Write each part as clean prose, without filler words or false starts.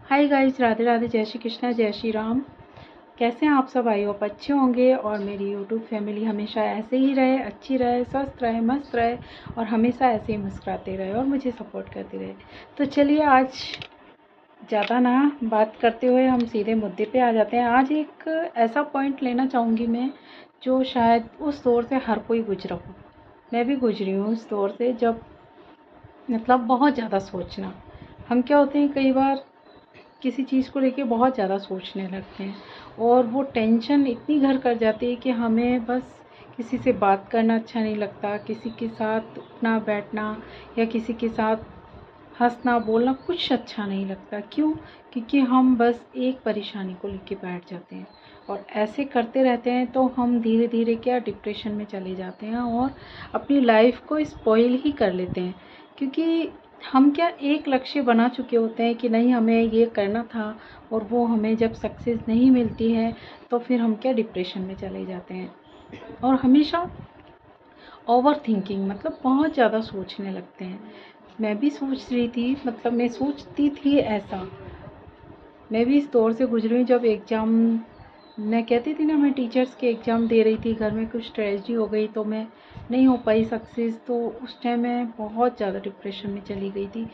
Hi guys, Radhe Radhe, जय श्री कृष्णा, जय श्री राम। कैसे हैं आप सब? आई होप अच्छे होंगे और मेरी यूट्यूब फैमिली हमेशा ऐसे ही रहे, अच्छी रहे, स्वस्थ रहे, मस्त रहे और हमेशा ऐसे ही मुस्कुराते रहे और मुझे सपोर्ट करते रहे। तो चलिए आज ज़्यादा ना बात करते हुए हम सीधे मुद्दे पे आ जाते हैं। आज एक ऐसा पॉइंट लेना चाहूँगी मैं जो शायद उस दौर से हर कोई गुजरा हो। मैं भी गुजरी हूँ उस दौर से, जब मतलब बहुत ज़्यादा सोचना। हम क्या होते हैं, कई बार किसी चीज़ को लेके बहुत ज़्यादा सोचने लगते हैं और वो टेंशन इतनी घर कर जाती है कि हमें बस किसी से बात करना अच्छा नहीं लगता, किसी के साथ उठना बैठना या किसी के साथ हंसना बोलना कुछ अच्छा नहीं लगता। क्यों? क्योंकि हम बस एक परेशानी को लेके बैठ जाते हैं और ऐसे करते रहते हैं तो हम धीरे धीरे क्या डिप्रेशन में चले जाते हैं और अपनी लाइफ को स्पॉइल ही कर लेते हैं। क्योंकि हम क्या एक लक्ष्य बना चुके होते हैं कि नहीं हमें ये करना था और वो हमें जब सक्सेस नहीं मिलती है तो फिर हम क्या डिप्रेशन में चले जाते हैं और हमेशा ओवर थिंकिंग मतलब बहुत ज़्यादा सोचने लगते हैं। मैं भी सोच रही थी, मतलब मैं सोचती थी ऐसा। मैं भी इस दौर से गुजरी हूँ जब एग्ज़ाम, मैं कहती थी ना, मैं टीचर्स के एग्ज़ाम दे रही थी, घर में कुछ ट्रेजेडी हो गई तो मैं नहीं हो पाई सक्सेस, तो उस टाइम मैं बहुत ज़्यादा डिप्रेशन में चली गई थी।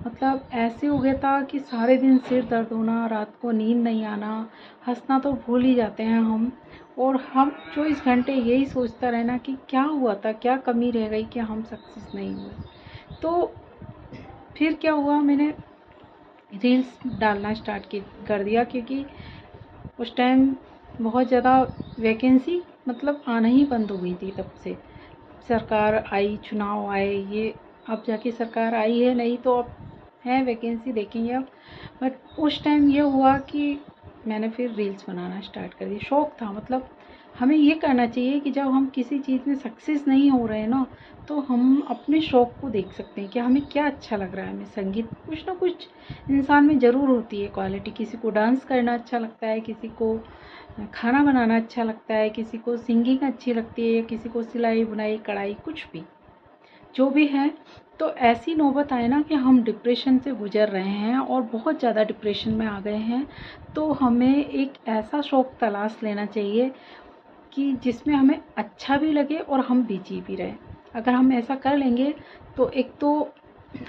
मतलब ऐसे हो गया था कि सारे दिन सिर दर्द होना, रात को नींद नहीं आना, हंसना तो भूल ही जाते हैं हम, और हम 24 घंटे यही सोचता रहना कि क्या हुआ था, क्या कमी रह गई कि हम सक्सेस नहीं हुए। तो फिर क्या हुआ, मैंने रील्स डालना कर दिया, क्योंकि उस टाइम बहुत ज़्यादा वैकेंसी मतलब आना ही बंद हो गई थी। तब से सरकार आई, चुनाव आए, ये अब जाके सरकार आई है, नहीं तो अब है वैकेंसी, देखेंगे अब। बट उस टाइम ये हुआ कि मैंने फिर रील्स बनाना स्टार्ट कर दी। शौक था, मतलब हमें ये करना चाहिए कि जब हम किसी चीज़ में सक्सेस नहीं हो रहे हैं ना, तो हम अपने शौक को देख सकते हैं कि हमें क्या अच्छा लग रहा है। हमें संगीत, कुछ ना कुछ इंसान में ज़रूर होती है क्वालिटी। किसी को डांस करना अच्छा लगता है, किसी को खाना बनाना अच्छा लगता है, किसी को सिंगिंग अच्छी लगती है, या किसी को सिलाई बुनाई कढ़ाई, कुछ भी जो भी है। तो ऐसी नौबत आए ना कि हम डिप्रेशन से गुजर रहे हैं और बहुत ज़्यादा डिप्रेशन में आ गए हैं, तो हमें एक ऐसा शौक तलाश लेना चाहिए कि जिसमें हमें अच्छा भी लगे और हम बिजी भी रहें। अगर हम ऐसा कर लेंगे तो एक तो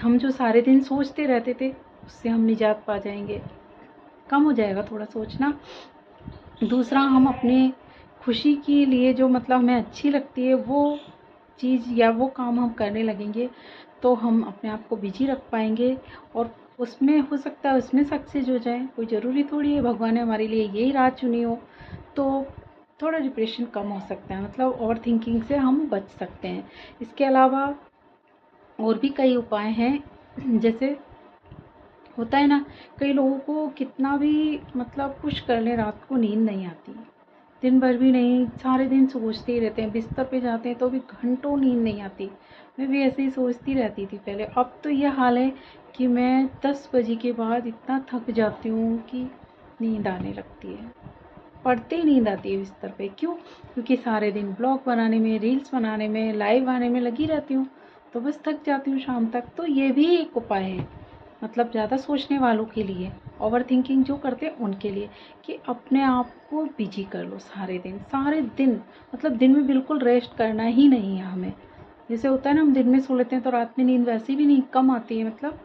हम जो सारे दिन सोचते रहते थे उससे हम निजात पा जाएंगे, कम हो जाएगा थोड़ा सोचना। दूसरा, हम अपने खुशी के लिए जो मतलब हमें अच्छी लगती है वो चीज़ या वो काम हम करने लगेंगे तो हम अपने आप को बिजी रख पाएंगे और उसमें हो सकता है उसमें सक्सेस हो जाए। कोई ज़रूरी थोड़ी है भगवान ने हमारे लिए यही राह चुनी हो। तो थोड़ा डिप्रेशन कम हो सकता है, मतलब ओवर थिंकिंग से हम बच सकते हैं। इसके अलावा और भी कई उपाय हैं। जैसे होता है ना, कई लोगों को कितना भी मतलब कुछ कर लें, रात को नींद नहीं आती, दिन भर भी नहीं, सारे दिन सोचते ही रहते हैं, बिस्तर पे जाते हैं तो भी घंटों नींद नहीं आती। मैं भी ऐसे ही सोचती रहती थी पहले। अब तो ये हाल है कि मैं 10 बजे के बाद इतना थक जाती हूँ कि नींद आने लगती है, पड़ते ही नींद आती है बिस्तर पे। क्यों? क्योंकि सारे दिन ब्लॉग बनाने में, रील्स बनाने में, लाइव आने में लगी रहती हूँ, तो बस थक जाती हूँ शाम तक। तो ये भी एक उपाय है, मतलब ज़्यादा सोचने वालों के लिए, ओवर थिंकिंग जो करते हैं उनके लिए, कि अपने आप को बिजी कर लो सारे दिन। सारे दिन मतलब दिन में बिल्कुल रेस्ट करना ही नहीं है हमें। जैसे होता है ना, हम दिन में सो लेते हैं तो रात में नींद वैसे भी नहीं कम आती है, मतलब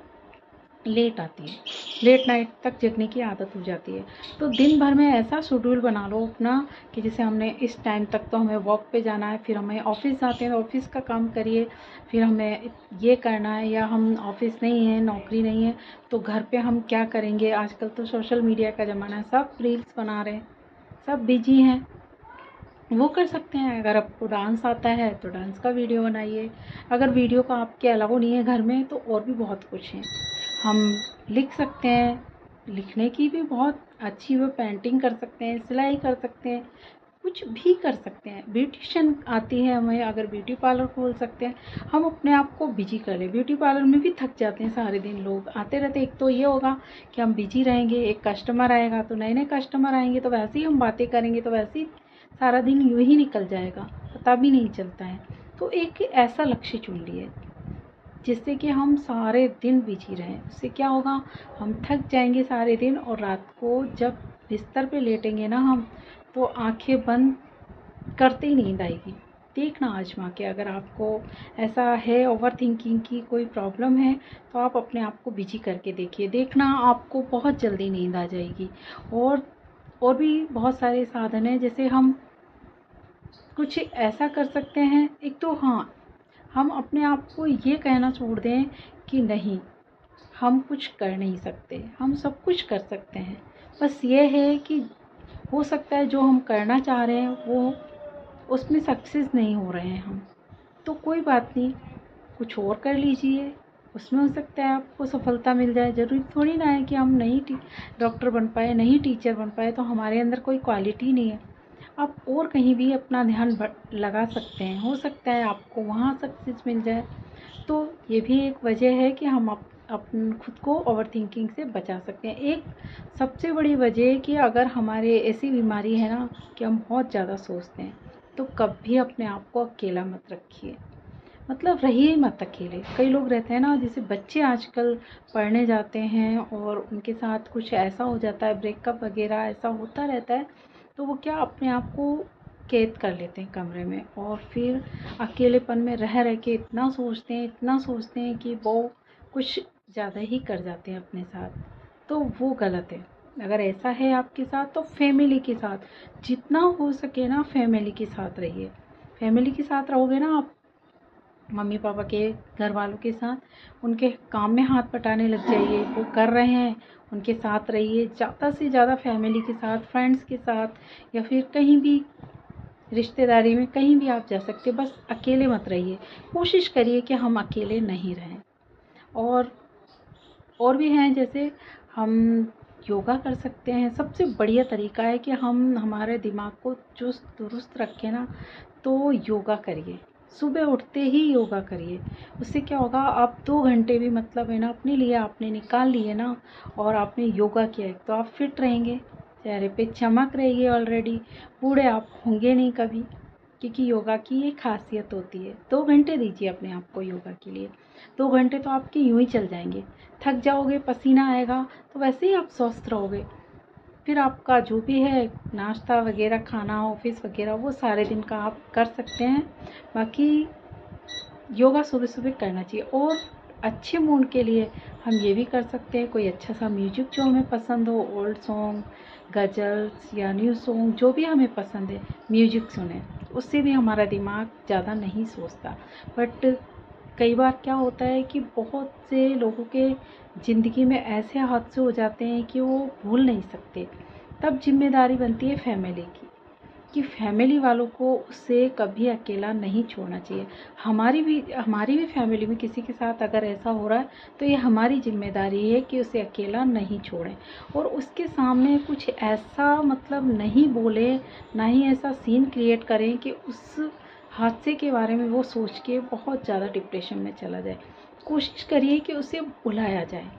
लेट आती है, लेट नाइट तक जगने की आदत हो जाती है। तो दिन भर में ऐसा शेड्यूल बना लो अपना कि जैसे हमने इस टाइम तक तो हमें वॉक पे जाना है, फिर हमें ऑफिस जाते हैं तो ऑफिस का काम करिए, फिर हमें ये करना है, या हम ऑफिस नहीं है, नौकरी नहीं है तो घर पे हम क्या करेंगे। आजकल तो सोशल मीडिया का ज़माना है, सब रील्स बना रहे हैं, सब बिजी हैं, वो कर सकते हैं। अगर आपको डांस आता है तो डांस का वीडियो बनाइए। अगर वीडियो का आपके अलाउ नहीं है घर में तो और भी बहुत कुछ है। हम लिख सकते हैं, लिखने की भी बहुत अच्छी वो पेंटिंग कर सकते हैं, सिलाई कर सकते हैं, कुछ भी कर सकते हैं। ब्यूटिशियन आती है हमें, अगर ब्यूटी पार्लर खोल सकते हैं। हम अपने आप को बिजी कर लें। ब्यूटी पार्लर में भी थक जाते हैं सारे दिन, लोग आते रहते। एक तो ये होगा कि हम बिजी रहेंगे, एक कस्टमर आएगा तो नए नए कस्टमर आएंगे तो वैसे ही हम बातें करेंगे, तो वैसे ही सारा दिन यूँ ही निकल जाएगा, पता भी नहीं चलता है। तो एक ऐसा लक्ष्य चुन लिए जिससे कि हम सारे दिन बिजी रहें। उससे क्या होगा, हम थक जाएंगे सारे दिन, और रात को जब बिस्तर पे लेटेंगे ना हम, तो आंखें बंद करते ही नींद आएगी। देखना आजमा के, अगर आपको ऐसा है ओवर थिंकिंग की कोई प्रॉब्लम है, तो आप अपने आप को बिजी करके देखिए, देखना आपको बहुत जल्दी नींद आ जाएगी। और भी बहुत सारे साधन हैं, जैसे हम कुछ ऐसा कर सकते हैं। एक तो हाँ, हम अपने आप को ये कहना छोड़ दें कि नहीं, हम कुछ कर नहीं सकते, हम सब कुछ कर सकते हैं। बस ये है कि हो सकता है जो हम करना चाह रहे हैं वो उसमें सक्सेस नहीं हो रहे हैं हम, तो कोई बात नहीं, कुछ और कर लीजिए, उसमें हो सकता है आपको सफलता मिल जाए। ज़रूरी थोड़ी ना है कि हम नहीं डॉक्टर बन पाए, नहीं टीचर बन पाए तो हमारे अंदर कोई क्वालिटी नहीं है। आप और कहीं भी अपना ध्यान लगा सकते हैं, हो सकता है आपको वहाँ सक्सेस मिल जाए। तो ये भी एक वजह है कि हम अपन खुद को ओवर थिंकिंग से बचा सकते हैं। एक सबसे बड़ी वजह कि अगर हमारे ऐसी बीमारी है ना कि हम बहुत ज़्यादा सोचते हैं, तो कभी अपने आप को अकेला मत रखिए, मतलब रहिए मत अकेले। कई लोग रहते हैं ना, जैसे बच्चे आजकल पढ़ने जाते हैं और उनके साथ कुछ ऐसा हो जाता है, ब्रेकअप वगैरह ऐसा होता रहता है, तो वो क्या अपने आप को कैद कर लेते हैं कमरे में, और फिर अकेलेपन में रह रह के इतना सोचते हैं, इतना सोचते हैं कि वो कुछ ज़्यादा ही कर जाते हैं अपने साथ। तो वो गलत है। अगर ऐसा है आपके साथ, तो फैमिली के साथ जितना हो सके ना फैमिली के साथ रहिए। फैमिली के साथ रहोगे ना आप, मम्मी पापा के, घर वालों के साथ, उनके काम में हाथ बटाने लग जाइए। वो कर रहे हैं, उनके साथ रहिए। ज़्यादा से ज़्यादा फैमिली के साथ, फ्रेंड्स के साथ, या फिर कहीं भी रिश्तेदारी में कहीं भी आप जा सकते, बस अकेले मत रहिए। कोशिश करिए कि हम अकेले नहीं रहें। और भी हैं, जैसे हम योगा कर सकते हैं। सबसे बढ़िया तरीका है कि हम हमारे दिमाग को चुस्त दुरुस्त रखें ना, तो योगा करिए। सुबह उठते ही योगा करिए। उससे क्या होगा, आप 2 घंटे भी मतलब है ना अपने लिए आपने निकाल लिए ना, और आपने योगा किया, तो आप फिट रहेंगे, चेहरे पे चमक रहेगी ऑलरेडी, बूढ़े आप होंगे नहीं कभी, क्योंकि योगा की ये खासियत होती है। 2 घंटे दीजिए अपने आप को योगा के लिए। 2 घंटे तो आपके यूं ही चल जाएंगे। थक जाओगे, पसीना आएगा, तो वैसे ही आप स्वस्थ रहोगे। फिर आपका जो भी है नाश्ता वगैरह, खाना, ऑफिस वगैरह, वो सारे दिन का आप कर सकते हैं। बाकी योगा सुबह सुबह करना चाहिए। और अच्छे मूड के लिए हम ये भी कर सकते हैं, कोई अच्छा सा म्यूजिक जो हमें पसंद हो, ओल्ड सॉन्ग, गज़ल्स या न्यू सॉन्ग, जो भी हमें पसंद है, म्यूजिक सुने। उससे भी हमारा दिमाग ज़्यादा नहीं सोचता। बट कई बार क्या होता है कि बहुत से लोगों के ज़िंदगी में ऐसे हादसे हो जाते हैं कि वो भूल नहीं सकते। तब जिम्मेदारी बनती है फैमिली की, कि फैमिली वालों को उससे कभी अकेला नहीं छोड़ना चाहिए। हमारी भी फैमिली में किसी के साथ अगर ऐसा हो रहा है, तो ये हमारी जिम्मेदारी है कि उसे अकेला नहीं छोड़ें, और उसके सामने कुछ ऐसा मतलब नहीं बोले, ना ही ऐसा सीन क्रिएट करें कि उस हादसे के बारे में वो सोच के बहुत ज़्यादा डिप्रेशन में चला जाए। कोशिश करिए कि उसे बुलाया जाए,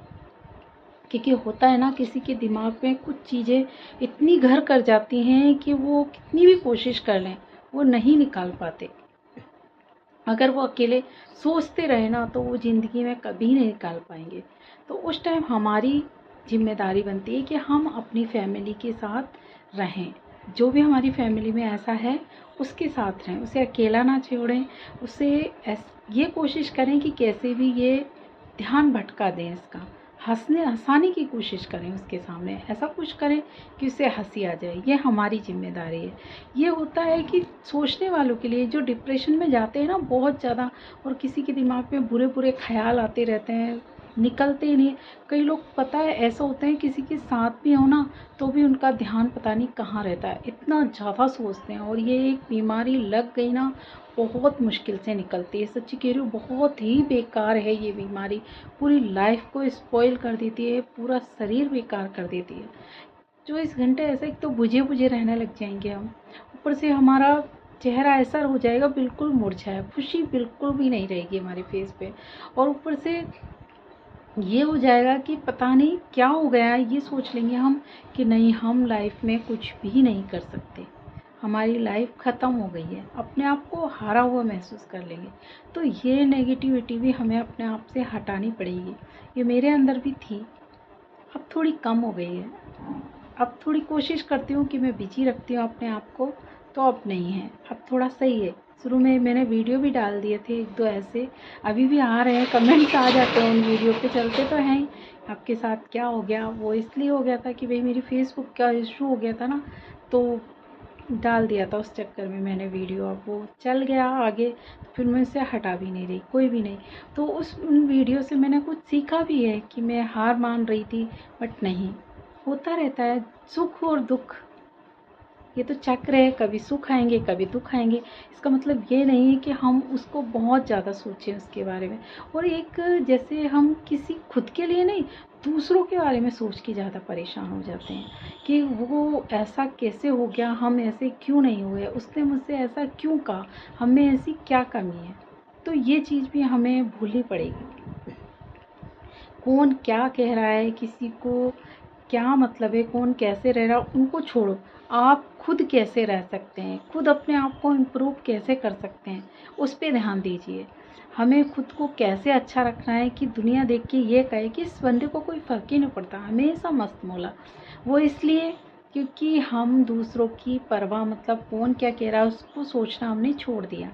क्योंकि होता है ना, किसी के दिमाग में कुछ चीज़ें इतनी घर कर जाती हैं कि वो कितनी भी कोशिश कर लें, वो नहीं निकाल पाते। अगर वो अकेले सोचते रहे ना, तो वो ज़िंदगी में कभी नहीं निकाल पाएंगे। तो उस टाइम हमारी जिम्मेदारी बनती है कि हम अपनी फैमिली के साथ रहें। जो भी हमारी फैमिली में ऐसा है, उसके साथ रहें, उसे अकेला ना छोड़ें। उसे ये कोशिश करें कि कैसे भी ये ध्यान भटका दें इसका, हंसाने की कोशिश करें उसके सामने, ऐसा कुछ करें कि उसे हंसी आ जाए। ये हमारी जिम्मेदारी है। ये होता है कि सोचने वालों के लिए, जो डिप्रेशन में जाते हैं ना बहुत ज़्यादा, और किसी के दिमाग में बुरे बुरे ख्याल आते रहते हैं, निकलते ही नहीं। कई लोग पता है ऐसा होते हैं, किसी के साथ भी हो ना, तो भी उनका ध्यान पता नहीं कहाँ रहता है, इतना ज़्यादा सोचते हैं। और ये एक बीमारी लग गई ना, बहुत मुश्किल से निकलती है। सच्ची कह रही हूँ, बहुत ही बेकार है ये बीमारी। पूरी लाइफ को स्पॉइल कर देती है, पूरा शरीर बेकार कर देती है। 24 घंटे ऐसे एक तो बुझे बुझे रहने लग जाएंगे हम, ऊपर से हमारा चेहरा ऐसा हो जाएगा बिल्कुल मुरझाया, खुशी बिल्कुल भी नहीं रहेगी हमारे फेस पे। और ऊपर से ये हो जाएगा कि पता नहीं क्या हो गया है, ये सोच लेंगे हम कि नहीं, हम लाइफ में कुछ भी नहीं कर सकते, हमारी लाइफ ख़त्म हो गई है, अपने आप को हारा हुआ महसूस कर लेंगे। तो ये नेगेटिविटी भी हमें अपने आप से हटानी पड़ेगी। ये मेरे अंदर भी थी, अब थोड़ी कम हो गई है। अब थोड़ी कोशिश करती हूँ कि मैं बिजी रखती हूँ अपने आप को, तो अब नहीं है, अब थोड़ा सही है। शुरू में मैंने वीडियो भी डाल दिए थे 1-2 ऐसे, अभी भी आ रहे हैं, कमेंट्स आ जाते हैं उन वीडियो पे, चलते तो हैं ही। आपके साथ क्या हो गया? वो इसलिए हो गया था कि भाई मेरी फेसबुक का इशू हो गया था ना, तो डाल दिया था उस चक्कर में मैंने वीडियो। अब वो चल गया आगे, तो फिर मैं उसे हटा भी नहीं रही, कोई भी नहीं। तो उन वीडियो से मैंने कुछ सीखा भी है कि मैं हार मान रही थी, बट नहीं, होता रहता है सुख और दुख, ये तो चक्र है, कभी सुख आएंगे कभी दुख आएंगे। इसका मतलब ये नहीं है कि हम उसको बहुत ज़्यादा सोचें उसके बारे में। और एक, जैसे हम किसी खुद के लिए नहीं, दूसरों के बारे में सोच के ज़्यादा परेशान हो जाते हैं कि वो ऐसा कैसे हो गया, हम ऐसे क्यों नहीं हुए, उसने मुझसे ऐसा क्यों कहा, हमें ऐसी क्या कमी है। तो ये चीज़ भी हमें भूलनी पड़ेगी। कौन क्या कह रहा है, किसी को क्या मतलब है, कौन कैसे रह रहा है, उनको छोड़ो। आप खुद कैसे रह सकते हैं, खुद अपने आप को इम्प्रूव कैसे कर सकते हैं, उस पे ध्यान दीजिए। हमें खुद को कैसे अच्छा रखना है कि दुनिया देख के ये कहे कि इस बंदे को कोई फ़र्क ही नहीं पड़ता, हमेशा मस्त मौला। वो इसलिए क्योंकि हम दूसरों की परवाह, मतलब कौन क्या कह रहा है उसको सोचना हमने छोड़ दिया।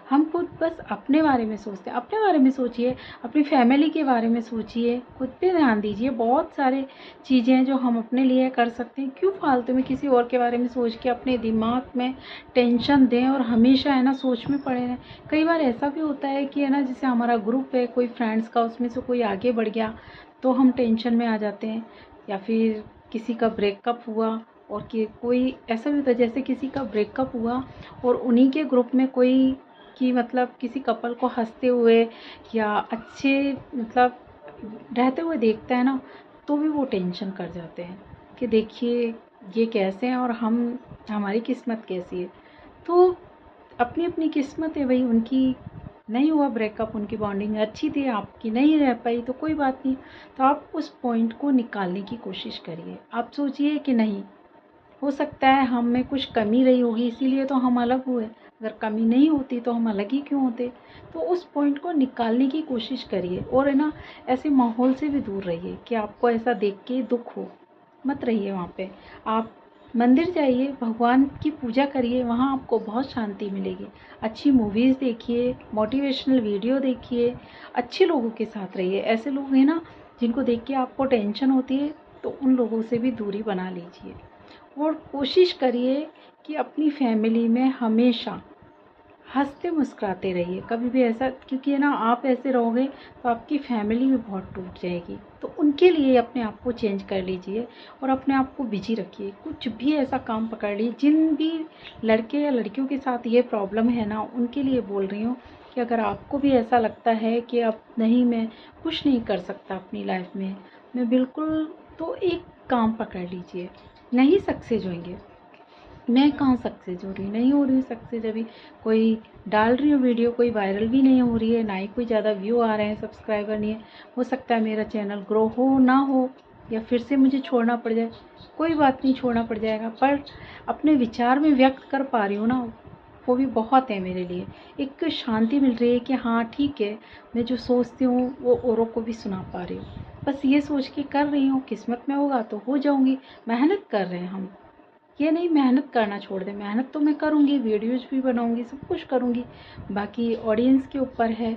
हम खुद बस अपने बारे में सोचते हैं। अपने बारे में सोचिए, अपनी फैमिली के बारे में सोचिए, खुद पे ध्यान दीजिए। बहुत सारे चीज़ें हैं जो हम अपने लिए कर सकते हैं। क्यों फालतू में किसी और के बारे में सोच के अपने दिमाग में टेंशन दें और हमेशा है ना सोच में पड़े रहें। कई बार ऐसा भी होता है कि है ना, जैसे हमारा ग्रुप है कोई फ्रेंड्स का, उसमें से कोई आगे बढ़ गया तो हम टेंशन में आ जाते हैं। या फिर किसी का ब्रेकअप हुआ और कि कोई ऐसा भी होता है, जैसे किसी का ब्रेकअप हुआ और उन्हीं के ग्रुप में कोई कि मतलब किसी कपल को हंसते हुए या अच्छे मतलब रहते हुए देखता है ना, तो भी वो टेंशन कर जाते हैं कि देखिए ये कैसे हैं और हमारी किस्मत कैसी है। तो अपनी अपनी किस्मत है भाई, उनकी नहीं हुआ ब्रेकअप, उनकी बॉन्डिंग अच्छी थी, आपकी नहीं रह पाई तो कोई बात नहीं। तो आप उस पॉइंट को निकालने की कोशिश करिए। आप सोचिए कि नहीं, हो सकता है हम में कुछ कमी रही होगी इसीलिए तो हम अलग हुए, अगर कमी नहीं होती तो हम अलग ही क्यों होते। तो उस पॉइंट को निकालने की कोशिश करिए और है ना, ऐसे माहौल से भी दूर रहिए कि आपको ऐसा देख के दुख हो, मत रहिए वहाँ पे। आप मंदिर जाइए, भगवान की पूजा करिए, वहाँ आपको बहुत शांति मिलेगी। अच्छी मूवीज़ देखिए, मोटिवेशनल वीडियो देखिए, अच्छे लोगों के साथ रहिए। ऐसे लोग हैं ना जिनको देख के आपको टेंशन होती है, तो उन लोगों से भी दूरी बना लीजिए। और कोशिश करिए कि अपनी फैमिली में हमेशा हंसते मुस्कुराते रहिए, कभी भी ऐसा, क्योंकि है ना आप ऐसे रहोगे तो आपकी फैमिली भी बहुत टूट जाएगी। तो उनके लिए अपने आप को चेंज कर लीजिए और अपने आप को बिजी रखिए। कुछ भी ऐसा काम पकड़ लीजिए। जिन भी लड़के या लड़कियों के साथ ये प्रॉब्लम है ना, उनके लिए बोल रही हूँ कि अगर आपको भी ऐसा लगता है कि अब नहीं, मैं कुछ नहीं कर सकता अपनी लाइफ में, मैं बिल्कुल, तो एक काम पकड़ लीजिए। नहीं सक्सेस होंगे, मैं कहाँ सक्सेस हो रही, नहीं हो रही सक्सेस। अभी कोई डाल रही हूँ वीडियो, कोई वायरल भी नहीं हो रही है, ना ही कोई ज़्यादा व्यू आ रहे हैं, सब्सक्राइबर नहीं है। हो सकता है मेरा चैनल ग्रो हो ना हो, या फिर से मुझे छोड़ना पड़ जाए, कोई बात नहीं, छोड़ना पड़ जाएगा, पर अपने विचार में व्यक्त कर पा रही हूँ ना, वो भी बहुत है मेरे लिए। एक शांति मिल रही है कि हाँ ठीक है, मैं जो सोचती हूँ वो औरों को भी सुना पा रही हूँ। बस ये सोच के कर रही हूँ, किस्मत में होगा तो हो जाऊँगी। मेहनत कर रहे हैं हम, ये नहीं मेहनत करना छोड़ दें, मेहनत तो मैं करूँगी, वीडियोज़ भी बनाऊँगी, सब कुछ करूँगी। बाकी ऑडियंस के ऊपर है,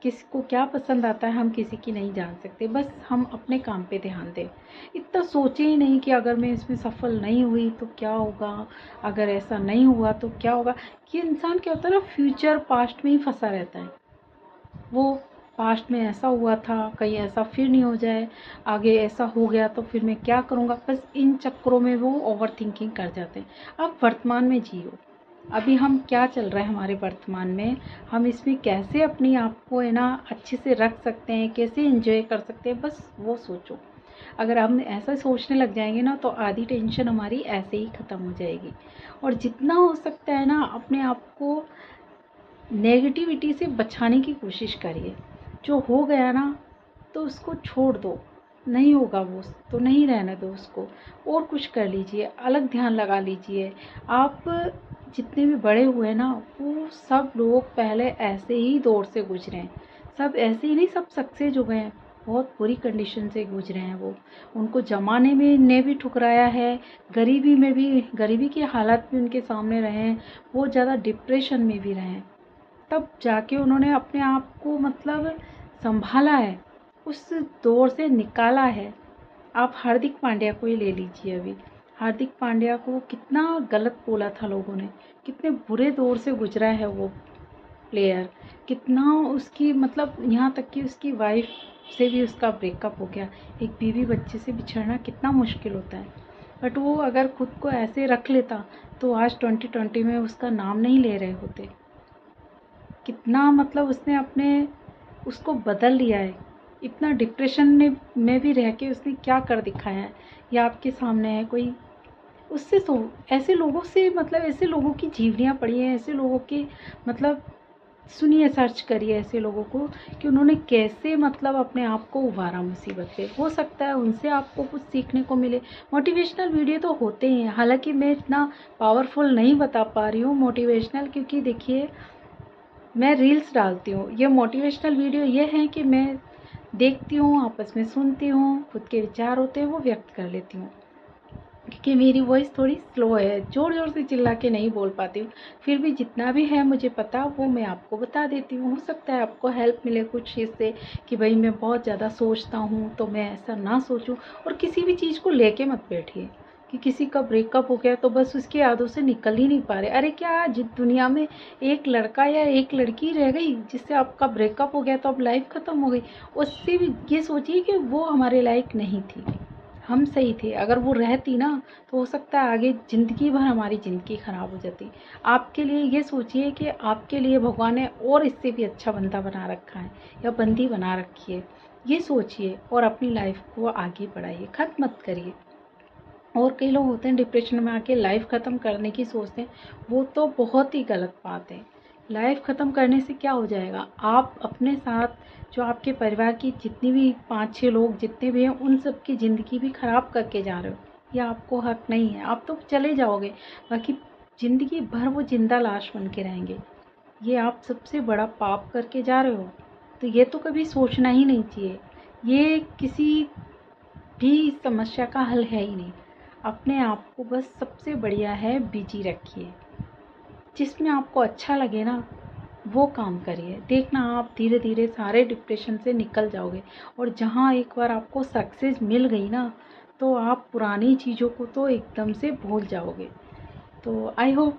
किसको क्या पसंद आता है हम किसी की नहीं जान सकते। बस हम अपने काम पे ध्यान दें। इतना सोचें ही नहीं कि अगर मैं इसमें सफल नहीं हुई तो क्या होगा, अगर ऐसा नहीं हुआ तो क्या होगा। कि इंसान क्या होता है ना, फ्यूचर पास्ट में ही फंसा रहता है। वो पास्ट में ऐसा हुआ था, कहीं ऐसा फिर नहीं हो जाए, आगे ऐसा हो गया तो फिर मैं क्या करूँगा, बस इन चक्करों में वो ओवर थिंकिंग कर जाते हैं। आप वर्तमान में जियो, अभी हम क्या चल रहा है हमारे वर्तमान में, हम इसमें कैसे अपनी आप को है ना अच्छे से रख सकते हैं, कैसे एंजॉय कर सकते हैं, बस वो सोचो। अगर हम ऐसा सोचने लग जाएंगे ना, तो आधी टेंशन हमारी ऐसे ही ख़त्म हो जाएगी। और जितना हो सकता है ना, अपने आप को नेगेटिविटी से बचाने की कोशिश करिए। जो हो गया ना तो उसको छोड़ दो, नहीं होगा वो तो नहीं रहने दो उसको, और कुछ कर लीजिए, अलग ध्यान लगा लीजिए। आप जितने भी बड़े हुए ना, वो सब लोग पहले ऐसे ही दौर से गुजरे हैं, सब ऐसे ही नहीं, सब सक्सेस हो गए हैं, बहुत बुरी कंडीशन से गुजरे हैं वो। उनको ज़माने में ने भी ठुकराया है, गरीबी में भी, गरीबी के हालात भी उनके सामने रहे हैं, बहुत ज़्यादा डिप्रेशन में भी रहे हैं, तब जाके उन्होंने अपने आप को मतलब संभाला है, उस दौर से निकाला है। आप हार्दिक पांड्या को ही ले लीजिए अभी। हार्दिक पांड्या को कितना गलत बोला था लोगों ने, कितने बुरे दौर से गुजरा है वो प्लेयर, कितना उसकी मतलब यहाँ तक कि उसकी वाइफ से भी उसका ब्रेकअप हो गया। एक बीवी बच्चे से बिछड़ना कितना मुश्किल होता है, बट वो अगर खुद को ऐसे रख लेता तो आज 2020 में उसका नाम नहीं ले रहे होते। कितना मतलब उसने अपने उसको बदल लिया है, इतना डिप्रेशन में भी रह के उसने क्या कर दिखाया है, ये आपके सामने है। कोई उससे तो ऐसे लोगों से मतलब ऐसे लोगों की जीवनियाँ पढ़ी हैं, ऐसे लोगों के मतलब सुनिए, सर्च करिए ऐसे लोगों को कि उन्होंने कैसे मतलब अपने आप को उभारा मुसीबत से। हो सकता है उनसे आपको कुछ सीखने को मिले। मोटिवेशनल वीडियो तो होते ही हैं, हालांकि मैं इतना पावरफुल नहीं बता पा रही हूँ मोटिवेशनल, क्योंकि देखिए मैं रील्स डालती हूँ। ये मोटिवेशनल वीडियो ये है कि मैं देखती हूँ, आपस में सुनती हूँ, खुद के विचार होते हैं वो व्यक्त कर लेती हूँ, क्योंकि मेरी वॉइस थोड़ी स्लो है, ज़ोर ज़ोर से चिल्ला के नहीं बोल पाती हूँ। फिर भी जितना भी है मुझे पता वो मैं आपको बता देती हूँ। हो सकता है आपको हेल्प मिले कुछ इससे कि भाई मैं बहुत ज़्यादा सोचता हूँ तो मैं ऐसा ना सोचूँ। और किसी भी चीज़ को लेके मत बैठिए कि किसी का ब्रेकअप हो गया तो बस उसकी यादों से निकल ही नहीं पा रहे। अरे क्या जिस दुनिया में एक लड़का या एक लड़की रह गई जिससे आपका ब्रेकअप हो गया तो अब लाइफ ख़त्म हो गई, उससे भी ये सोचिए कि वो हमारे लायक नहीं थी, हम सही थे। अगर वो रहती ना तो हो सकता है आगे ज़िंदगी भर हमारी ज़िंदगी ख़राब हो जाती। आपके लिए ये सोचिए कि आपके लिए भगवान ने और इससे भी अच्छा बंदा बना रखा है या बंदी बना रखी है, ये सोचिए और अपनी लाइफ को आगे बढ़ाइए, ख़त्म मत करिए। और कई लोग होते हैं डिप्रेशन में आके लाइफ ख़त्म करने की सोचते हैं, वो तो बहुत ही गलत बात है। लाइफ ख़त्म करने से क्या हो जाएगा, आप अपने साथ जो आपके परिवार की जितनी भी 5-6 लोग जितने भी हैं उन सब की ज़िंदगी भी ख़राब करके जा रहे हो, ये आपको हक नहीं है। आप तो चले जाओगे, बाकी ज़िंदगी भर वो जिंदा लाश बन के रहेंगे, ये आप सबसे बड़ा पाप करके जा रहे हो। तो ये तो कभी सोचना ही नहीं चाहिए, ये किसी भी समस्या का हल है ही नहीं। अपने आप को बस सबसे बढ़िया है बिजी रखिए, जिसमें आपको अच्छा लगे ना वो काम करिए, देखना आप धीरे धीरे सारे डिप्रेशन से निकल जाओगे। और जहाँ एक बार आपको सक्सेस मिल गई ना तो आप पुरानी चीज़ों को तो एकदम से भूल जाओगे। तो आई होप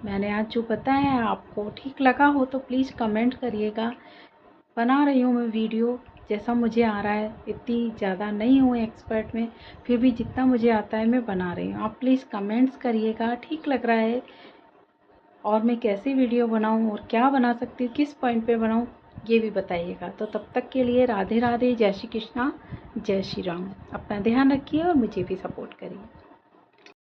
मैंने आज जो बताया है आपको ठीक लगा हो तो प्लीज़ कमेंट करिएगा। बना रही हूँ मैं वीडियो जैसा मुझे आ रहा है, इतनी ज़्यादा नहीं हूँ एक्सपर्ट में, फिर भी जितना मुझे आता है मैं बना रही हूँ। आप प्लीज़ कमेंट्स करिएगा ठीक लग रहा है और मैं कैसे वीडियो बनाऊँ और क्या बना सकती हूँ, किस पॉइंट पे बनाऊँ, ये भी बताइएगा। तो तब तक के लिए राधे राधे, जय श्री कृष्णा, जय श्री राम। अपना ध्यान रखिए और मुझे भी सपोर्ट करिए।